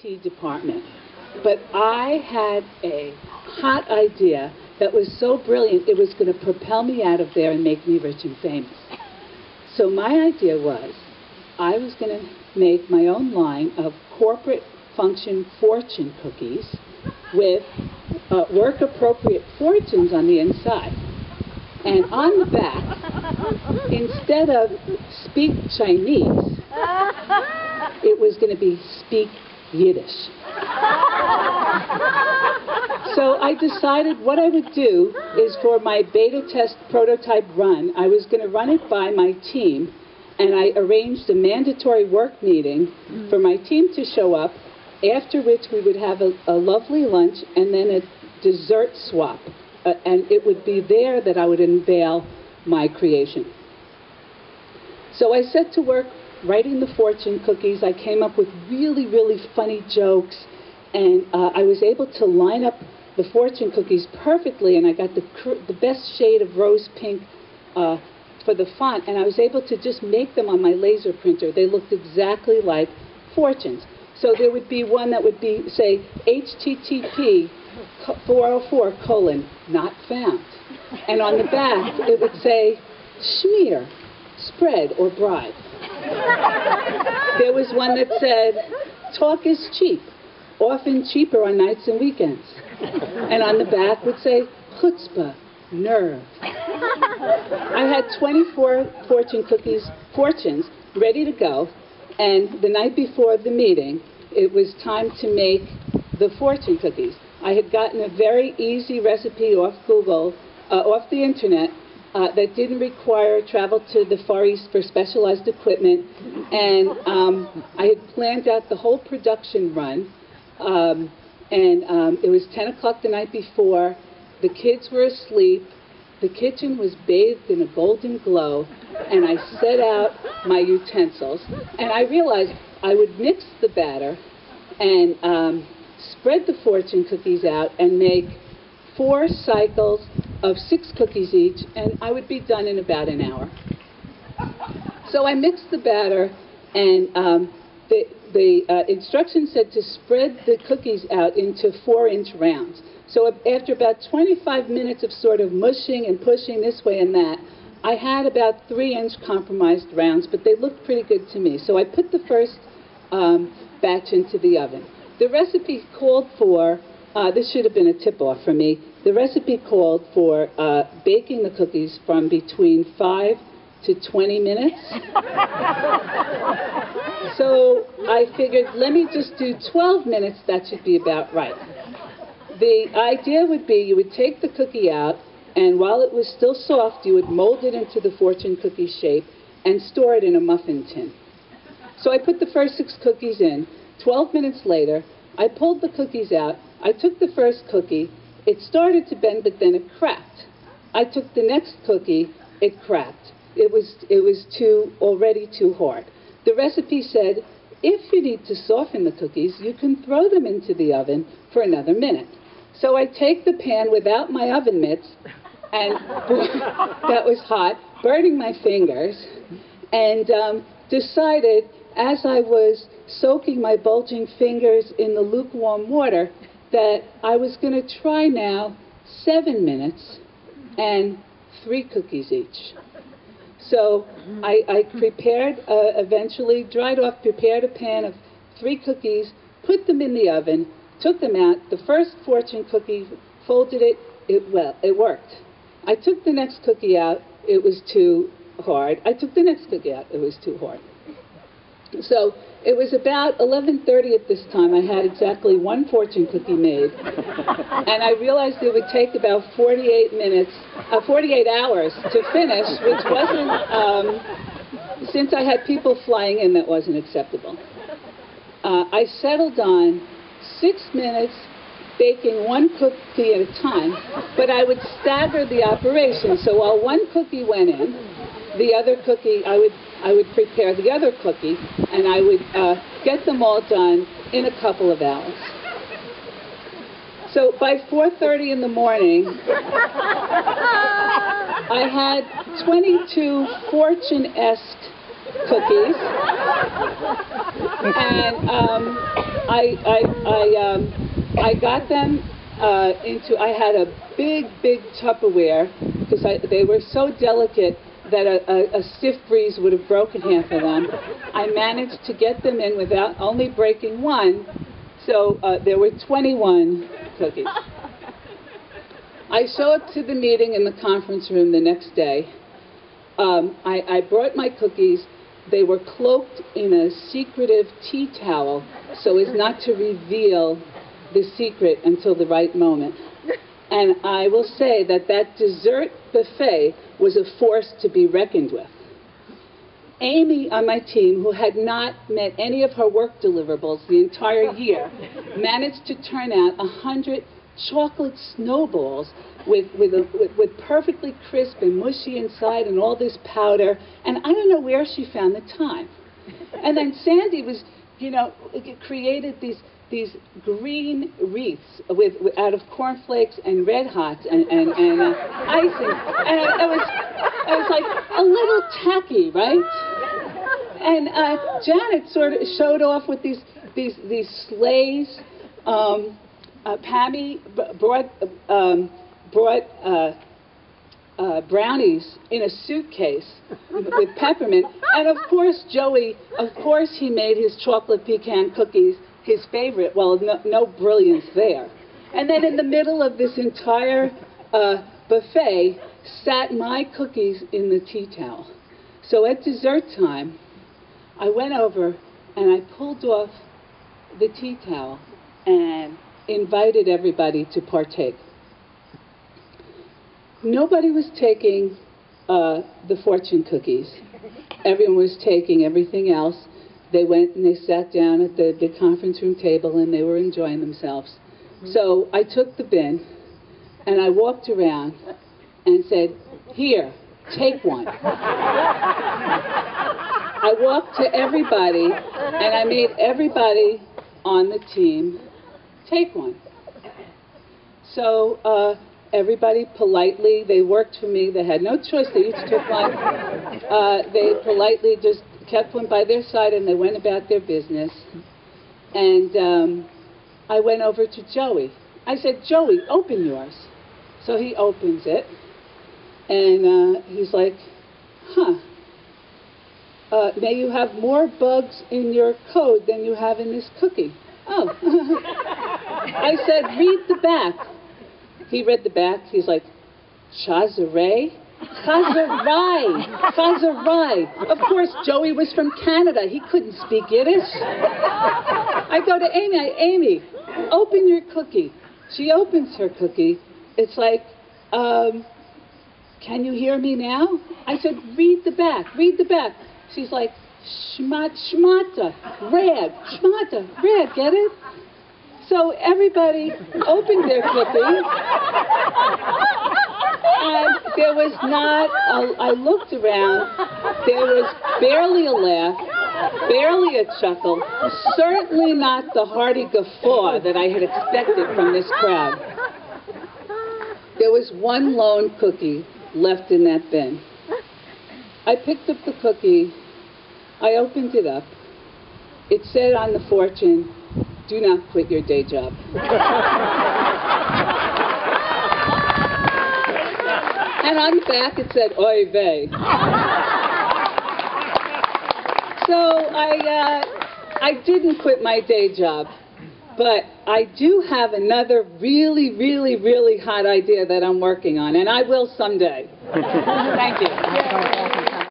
IT department. But I had a hot idea that was so brilliant, it was going to propel me out of there and make me rich and famous. So my idea was, I was going to make my own line of corporate function fortune cookies with work-appropriate fortunes on the inside. And on the back, instead of speak Chinese, it was going to be speak Yiddish. So I decided what I would do is for my beta test prototype run, I was going to run it by my team, and I arranged a mandatory work meeting for my team to show up, after which we would have a lovely lunch and then a dessert swap. And it would be there that I would unveil my creation. So I set to work writing the fortune cookies. I came up with really, really funny jokes, and I was able to line up the fortune cookies perfectly, and I got the best shade of rose pink for the font, and I was able to just make them on my laser printer. They looked exactly like fortunes. So there would be one that would be, say, HTTP 404: not found. And on the back, it would say, schmear, spread, or bribe. There was one that said, talk is cheap, often cheaper on nights and weekends. And on the back would say, chutzpah, nerve. I had 24 fortunes ready to go, and the night before the meeting, it was time to make the fortune cookies. I had gotten a very easy recipe off Google, off the internet, that didn't require travel to the Far East for specialized equipment, and I had planned out the whole production run, it was 10 o'clock the night before. The kids were asleep. The kitchen was bathed in a golden glow, and I set out my utensils, and I realized I would mix the batter and spread the fortune cookies out and make 4 cycles of 6 cookies each, and I would be done in about an hour. So I mixed the batter, and the instructions said to spread the cookies out into 4-inch rounds. So after about 25 minutes of sort of mushing and pushing this way and that, I had about 3-inch compromised rounds, but they looked pretty good to me. So I put the first batch into the oven. The recipe called for, this should have been a tip-off for me, the recipe called for baking the cookies from between 5 to 20 minutes. So I figured, let me just do 12 minutes, that should be about right. The idea would be you would take the cookie out, and while it was still soft, you would mold it into the fortune cookie shape and store it in a muffin tin. So I put the first 6 cookies in. 12 minutes later, I pulled the cookies out. I took the first cookie. It started to bend, but then it cracked. I took the next cookie. It cracked. It was already too hard. The recipe said, if you need to soften the cookies, you can throw them into the oven for another minute. So I take the pan without my oven mitts, and that was hot, burning my fingers, and decided, as I was soaking my bulging fingers in the lukewarm water, that I was going to try now 7 minutes and 3 cookies each. So I prepared, eventually dried off, prepared a pan of 3 cookies, put them in the oven, took them out. The first fortune cookie, folded it, it worked. I took the next cookie out, it was too hard. I took the next cookie out, it was too hard. So it was about 11:30 at this time. I had exactly 1 fortune cookie made. And I realized it would take about 48 hours to finish, which wasn't, since I had people flying in, that wasn't acceptable. I settled on 6 minutes baking 1 cookie at a time, but I would stagger the operation. So while 1 cookie went in, the other cookie, I would prepare the other cookie, and I would get them all done in a couple of hours. So by 4:30 in the morning, I had 22 fortune-esque cookies, and I got them I had a big Tupperware, because they were so delicate that a stiff breeze would have broken half of them. I managed to get them in without only breaking one, so there were 21 cookies. I show up to the meeting in the conference room the next day. I brought my cookies. They were cloaked in a secretive tea towel so as not to reveal the secret until the right moment. And I will say that that dessert buffet was a force to be reckoned with. Amy on my team, who had not met any of her work deliverables the entire year, managed to turn out 100 chocolate snowballs with perfectly crisp and mushy inside and all this powder. And I don't know where she found the time. And then Sandy was, created these green wreaths out of cornflakes and Red Hots and icing, and it was like a little tacky, right? And Janet sort of showed off with these sleighs. Pammy brought brownies in a suitcase with peppermint, and of course Joey, he made his chocolate pecan cookies his favorite. Well, no brilliance there. And then in the middle of this entire buffet sat my cookies in the tea towel. So at dessert time, I went over and I pulled off the tea towel and invited everybody to partake. Nobody was taking the fortune cookies. Everyone was taking everything else. They went and they sat down at the conference room table and they were enjoying themselves. So I took the bin and I walked around and said, "Here, take one." I walked to everybody and I made everybody on the team take one. So everybody politely, they worked for me, they had no choice, they each took one. They politely just kept one by their side and they went about their business. And I went over to Joey. I said, "Joey, open yours." So he opens it and he's like, "May you have more bugs in your code than you have in this cookie." Oh. I said, "Read the back." He read the back. He's like, "Chazaray? Chazarai. Chazarai." Of course, Joey was from Canada. He couldn't speak Yiddish. I go to Amy. "Amy, open your cookie." She opens her cookie. It's like, "Can you hear me now?" I said, "Read the back. Read the back." She's like, "Shmata, rag, shmata, rag, get it?" So everybody opened their cookies, and there was not, I looked around, there was barely a laugh, barely a chuckle, certainly not the hearty guffaw that I had expected from this crowd. There was one lone cookie left in that bin. I picked up the cookie, I opened it up. It said on the fortune, "Do not quit your day job." And on the back it said, "Oy vey." So I didn't quit my day job, but I do have another really hot idea that I'm working on, and I will someday. Thank you.